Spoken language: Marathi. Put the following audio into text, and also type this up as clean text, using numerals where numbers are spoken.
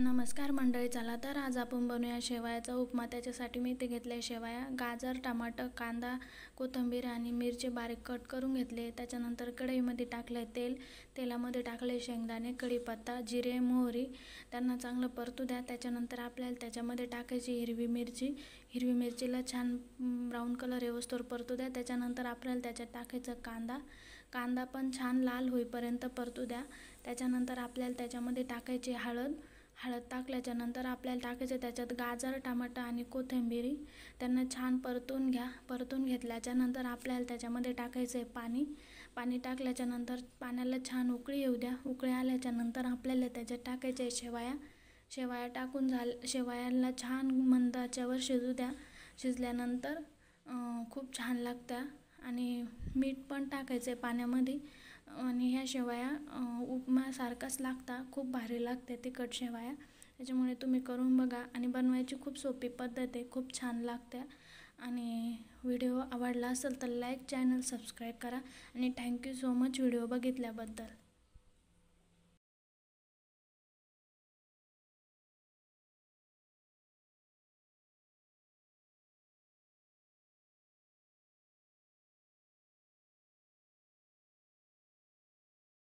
नमस्कार मंडळी, चला तर आज आपण बनवूया शेवयाचा उपमा। त्याच्यासाठी मी इथे घेतले शेवया, गाजर, टमाटर, कांदा, कोथिंबीर आणि मिरची बारीक कट करून घेतले। त्याच्यानंतर कढईमध्ये टाकले तेल, तेलामध्ये टाकले शेंगदाणे, कढीपत्ता, जिरे, मोहरी, त्यांना चांगलं परतू द्या। त्याच्यानंतर आपल्याला त्याच्यामध्ये टाकायची हिरवी मिरची, हिरवी मिरचीला छान ब्राऊन कलर येऊस्तोवर परतू द्या। त्याच्यानंतर आपल्याला त्याच्यात टाकायचा कांदा पण छान लाल होईपर्यंत परतू द्या। त्याच्यानंतर आपल्याला त्याच्यामध्ये टाकायची हळद टाकल्याच्या नंतर आपल्याला टाकायचे त्याच्यात गाजर, टमाटर आणि कोथिंबीर, त्यांना छान परतून घ्या। परतून घेतल्याच्या नंतर आपल्याला त्याच्यामध्ये टाकायचे पाणी टाकल्याच्या नंतर पाण्याला छान उकळी येऊ द्या। उकळी आल्याच्या नंतर आपल्याला त्याच्यात टाकायचे शेवया टाकून शेवयाला छान मंद आचेवर शिजू द्या। शिजल्यानंतर खूप छान लागतं आणि मीठ पण टाकायचे पाण्यामध्ये। आणि ह्या शेवया उपमासारखाच लागतात, खूप भारी लागते तिखट शेवया। त्याच्यामुळे तुम्ही करून बघा आणि बनवायची खूप सोपी पद्धत आहे, खूप छान लागते। आणि व्हिडिओ आवडला असेल तर लाईक, चॅनल सबस्क्राईब करा आणि थँक्यू सो मच व्हिडिओ बघितल्याबद्दल।